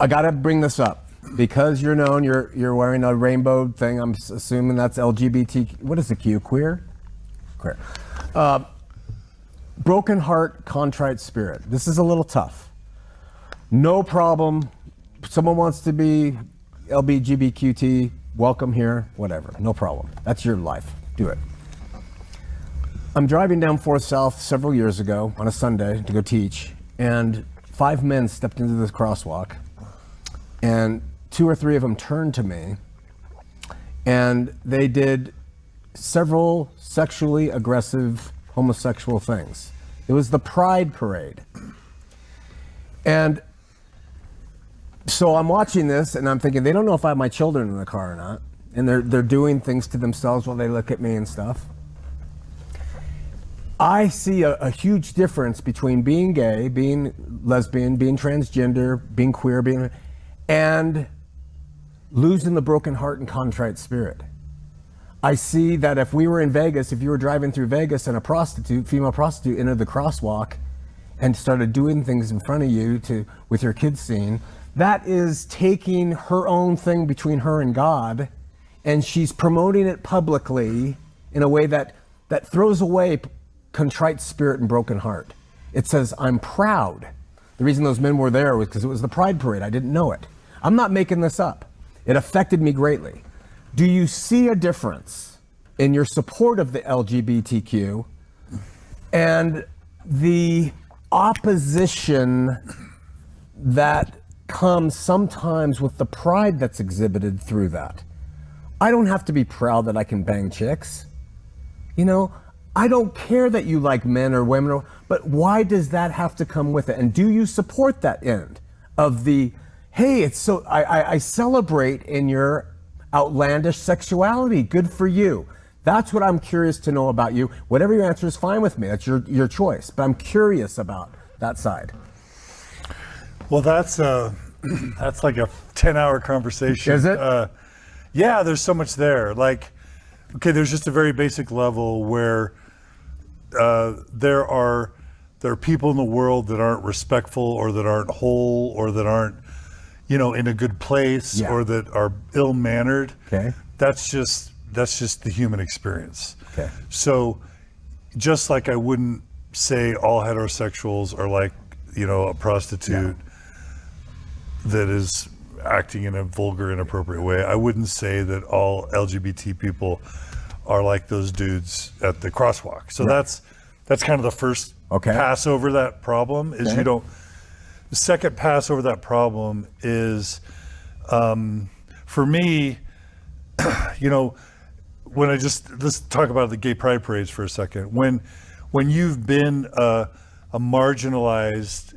I gotta bring this up because you're known. You're wearing a rainbow thing. I'm assuming that's LGBT. What is the Q? Queer. Broken heart, contrite spirit. This is a little tough. No problem. Someone wants to be LGBTQT. Welcome here. Whatever. No problem. That's your life. Do it. I'm driving down 4th South several years ago on a Sunday to go teach, and 5 men stepped into this crosswalk, and 2 or 3 of them turned to me, and they did several sexually aggressive homosexual things. It was the Pride Parade. And so I'm watching this and I'm thinking, they don't know if I have my children in the car or not. And they're doing things to themselves while they look at me and stuff. I see a huge difference between being gay, being lesbian, being transgender, being queer, and losing the broken heart and contrite spirit. I see that if we were in Vegas, if you were driving through Vegas and a female prostitute entered the crosswalk and started doing things in front of you with your kids seeing, that is taking her own thing between her and God, and she's promoting it publicly in a way that throws away contrite spirit and broken heart. It says, I'm proud. The reason those men were there was because it was the Pride Parade. I didn't know it. I'm not making this up. It affected me greatly. Do you see a difference in your support of the LGBTQ and the opposition that comes sometimes with the pride that's exhibited through that? I don't have to be proud that I can bang chicks. You know, I don't care that you like men or women, but why does that have to come with it? And do you support that end of the, hey, it's so, I celebrate in your outlandish sexuality, good for you. That's what I'm curious to know about you. Whatever your answer is, fine with me. That's your choice. But I'm curious about that side. Well, that's like a 10-hour conversation. Is it? Yeah, there's so much there. Like, okay, there's just a very basic level where there are people in the world that aren't respectful or that aren't whole or that aren't, in a good place, yeah, or that are ill-mannered. Okay. That's just the human experience. Okay. So just like I wouldn't say all heterosexuals are like, a prostitute that is acting in a vulgar, inappropriate way, I wouldn't say that all LGBT people are like those dudes at the crosswalk. So that's kind of the first pass over that problem is the second pass over that problem is, for me, when let's talk about the gay pride parades for a second. When you've been a marginalized,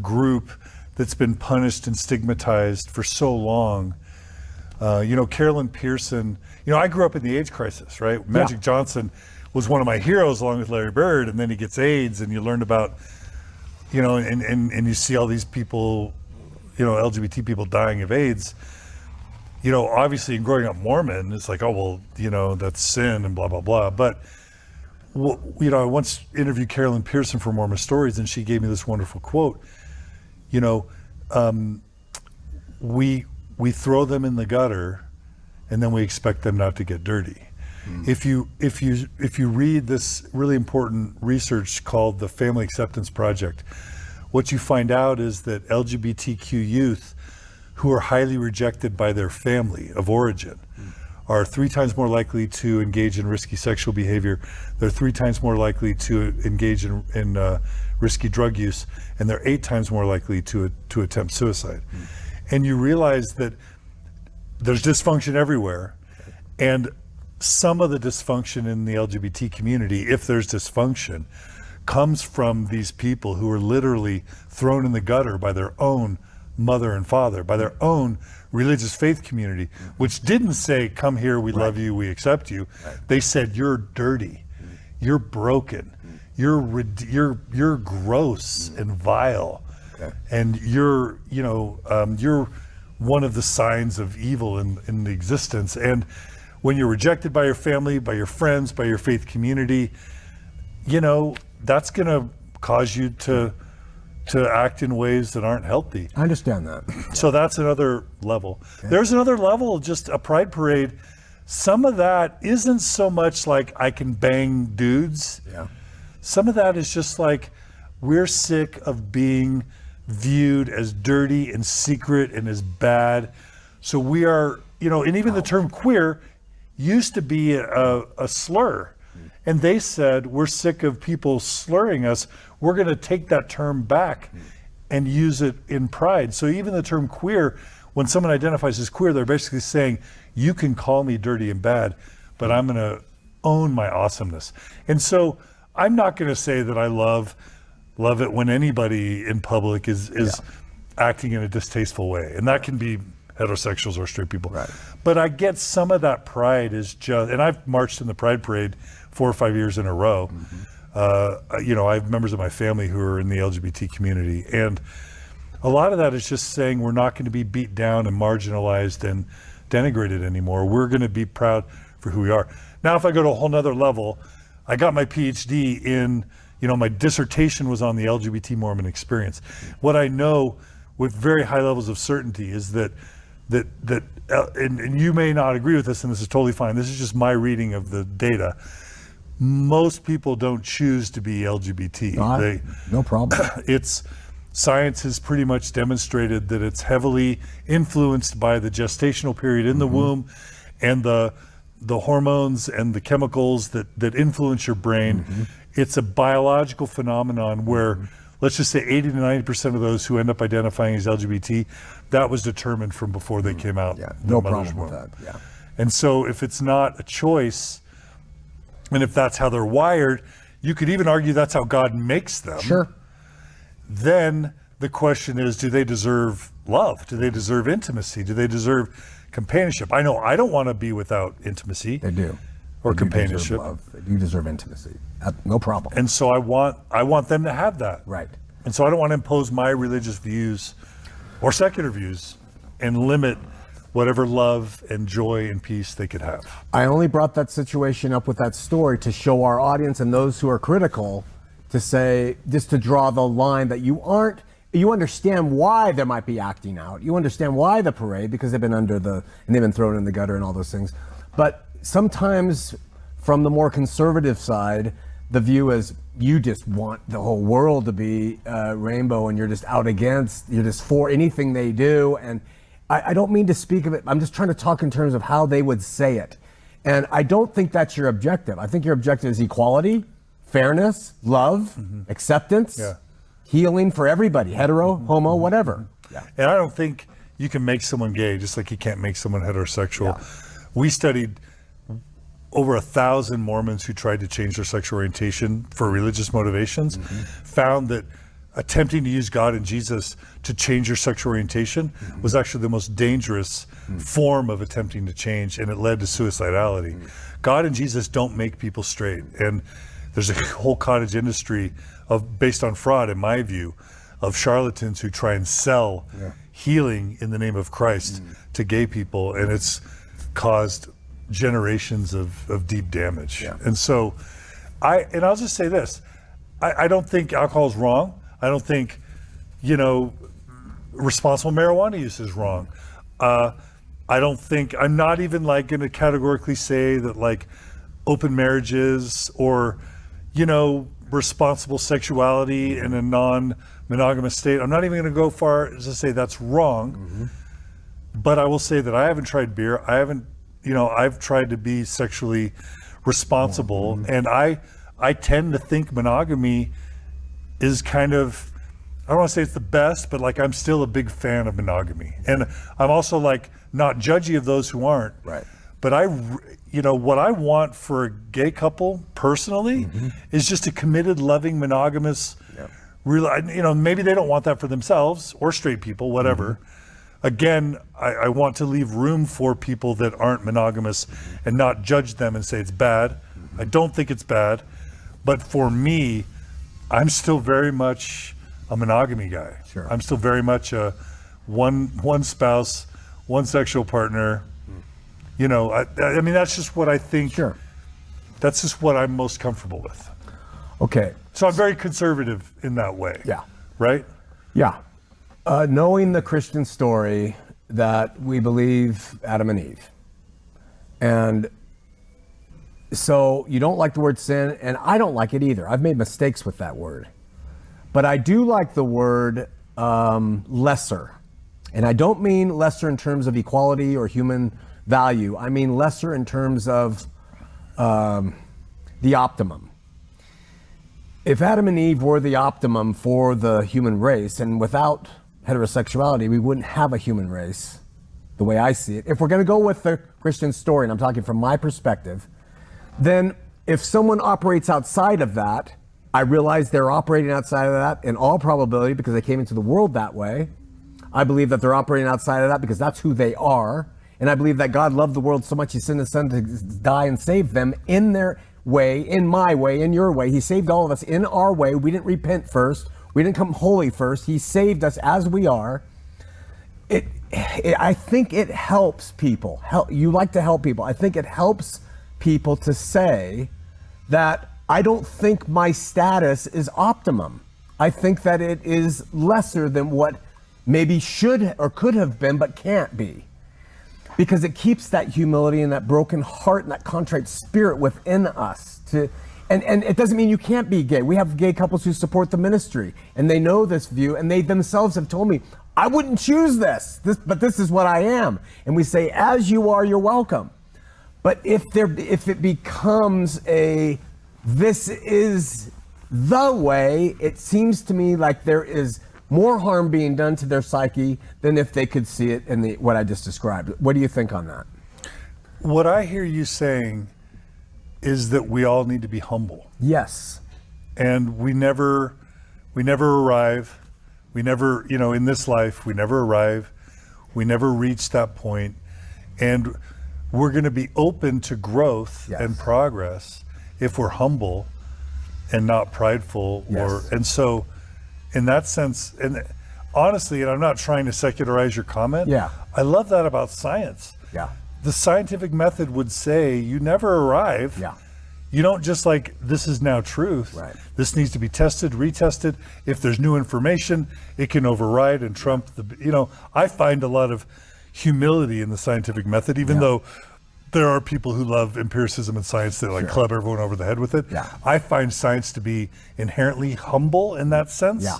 group that's been punished and stigmatized for so long, Carolyn Pearson, I grew up in the AIDS crisis, right? Magic Johnson was one of my heroes along with Larry Bird, and then he gets AIDS and you learned about, and you see all these people, LGBT people dying of AIDS. Obviously in growing up Mormon, it's like, oh, well, that's sin and blah, blah, blah. But, I once interviewed Carolyn Pearson for Mormon Stories, and she gave me this wonderful quote. We throw them in the gutter and then we expect them not to get dirty. If you read this really important research called the Family Acceptance Project, what you find out is that LGBTQ youth who are highly rejected by their family of origin are 3 times more likely to engage in risky sexual behavior. They're 3 times more likely to engage in risky drug use, and they're 8 times more likely to attempt suicide. And you realize that there's dysfunction everywhere, and some of the dysfunction in the LGBT community, if there's dysfunction, comes from these people who are literally thrown in the gutter by their own mother and father, by their own religious faith community, which didn't say, come here, we love you, we accept you. They said, you're dirty, you're broken, you're gross and vile, and you're one of the signs of evil in the existence. And when you're rejected by your family, by your friends, by your faith community, that's gonna cause you to to act in ways that aren't healthy. I understand that. So that's another level. Okay. There's another level, just a pride parade. Some of that isn't so much like I can bang dudes. Yeah. Some of that is just like we're sick of being viewed as dirty and secret and as bad. So we are, and even the term queer used to be a slur. And they said, we're sick of people slurring us. We're going to take that term back and use it in pride. So even the term queer, when someone identifies as queer, they're basically saying, you can call me dirty and bad, but I'm going to own my awesomeness. And so I'm not going to say that I love it when anybody in public is acting in a distasteful way. And that can be heterosexuals or straight people. Right. But I get some of that pride is just, and I've marched in the Pride Parade 4 or 5 years in a row. I have members of my family who are in the LGBT community. And a lot of that is just saying we're not going to be beat down and marginalized and denigrated anymore. We're going to be proud for who we are. Now, if I go to a whole nother level, I got my PhD in, my dissertation was on the LGBT Mormon experience. What I know with very high levels of certainty is that and you may not agree with this, and this is totally fine. This is just my reading of the data. Most people don't choose to be LGBT. No problem. Science has pretty much demonstrated that it's heavily influenced by the gestational period in the womb and the hormones and the chemicals that influence your brain. It's a biological phenomenon where, let's just say 80 to 90% of those who end up identifying as LGBT, that was determined from before they came out. Yeah, no problem with that. Yeah. And so if it's not a choice, and if that's how they're wired, you could even argue that's how God makes them. Sure. Then the question is, do they deserve love? Do they deserve intimacy? Do they deserve companionship? I know I don't want to be without intimacy. They do. Or They companionship. Do deserve love. They do deserve intimacy. No problem. And so I want them to have that. Right. And so I don't want to impose my religious views or secular views and limit whatever love and joy and peace they could have. I only brought that situation up with that story to show our audience and those who are critical to say, just to draw the line that you understand why there might be acting out. You understand why the parade, because they've been thrown in the gutter and all those things. But sometimes from the more conservative side, the view is you just want the whole world to be rainbow and you're just you're just for anything they do. And I don't mean to speak of it. I'm just trying to talk in terms of how they would say it. And I don't think that's your objective. I think your objective is equality, fairness, love, acceptance, healing for everybody, hetero, homo, whatever. Yeah. And I don't think you can make someone gay just like you can't make someone heterosexual. Yeah. We studied over 1,000 Mormons who tried to change their sexual orientation for religious motivations, found that attempting to use God and Jesus to change your sexual orientation was actually the most dangerous form of attempting to change, and it led to suicidality. God and Jesus don't make people straight, and there's a whole cottage industry based on fraud, in my view, of charlatans who try and sell healing in the name of Christ to gay people, and it's caused generations of deep damage. And so I'll just say this, I don't think alcohol is wrong. I don't think, responsible marijuana use is wrong. I'm not even like going to categorically say that like open marriages or, responsible sexuality in a non-monogamous state. I'm not even going to go far as to say that's wrong, but I will say that I haven't tried beer. I've tried to be sexually responsible, and I tend to think monogamy is kind of, I don't want to say it's the best, but like I'm still a big fan of monogamy. And I'm also like not judgy of those who aren't. Right. But what I want for a gay couple personally is just a committed, loving, monogamous, maybe they don't want that for themselves or straight people, whatever. Again, I want to leave room for people that aren't monogamous and not judge them and say it's bad. I don't think it's bad. But for me, I'm still very much a monogamy guy. Sure. I'm still very much a one spouse, one sexual partner. I mean, that's just what I think. Sure. That's just what I'm most comfortable with. Okay. So I'm very conservative in that way. Yeah. Right? Yeah. Knowing the Christian story that we believe Adam and Eve. And so you don't like the word sin, and I don't like it either. I've made mistakes with that word. But I do like the word lesser. And I don't mean lesser in terms of equality or human value. I mean lesser in terms of the optimum. If Adam and Eve were the optimum for the human race, and without heterosexuality, we wouldn't have a human race, the way I see it. If we're going to go with the Christian story, and I'm talking from my perspective, then if someone operates outside of that, I realize they're operating outside of that in all probability because they came into the world that way. I believe that they're operating outside of that because that's who they are. And I believe that God loved the world so much he sent his son to die and save them in their way, in my way, in your way. He saved all of us in our way. We didn't repent first. We didn't come holy first. He saved us as we are. I think it helps people. You like to help people. I think it helps people to say that I don't think my status is optimum. I think that it is lesser than what maybe should or could have been, but can't be. Because it keeps that humility and that broken heart and that contrite spirit within us. And it doesn't mean you can't be gay. We have gay couples who support the ministry, and they know this view, and they themselves have told me, I wouldn't choose this, but this is what I am. And we say, as you are, you're welcome. But if it becomes this is the way, it seems to me like there is more harm being done to their psyche than if they could see it in what I just described. What do you think on that? What I hear you saying is that we all need to be humble. Yes. And we never arrive. We never, in this life, we never arrive. We never reach that point. And we're going to be open to growth and progress if we're humble and not prideful. Yes. And so in that sense, and honestly, and I'm not trying to secularize your comment. Yeah. I love that about science. Yeah. The scientific method would say you never arrive. Yeah. You don't just this is now truth. Right. This needs to be tested, retested. If there's new information, it can override and trump I find a lot of humility in the scientific method, even though there are people who love empiricism and science that club everyone over the head with it. Yeah. I find science to be inherently humble in that sense. Yeah.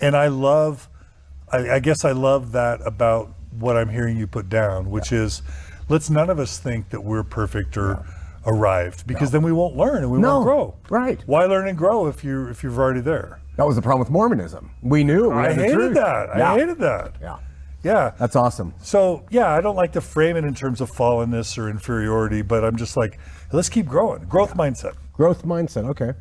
And I guess I love that about what I'm hearing you put down, which is let's none of us think that we're perfect or arrived, because then we won't learn and we won't grow. Right. Why learn and grow if you're already there? That was the problem with Mormonism. We knew it. I hated that. I hated that. Yeah. Yeah. That's awesome. So, I don't like to frame it in terms of fallenness or inferiority, but I'm just let's keep growing. Growth mindset. Growth mindset. Okay.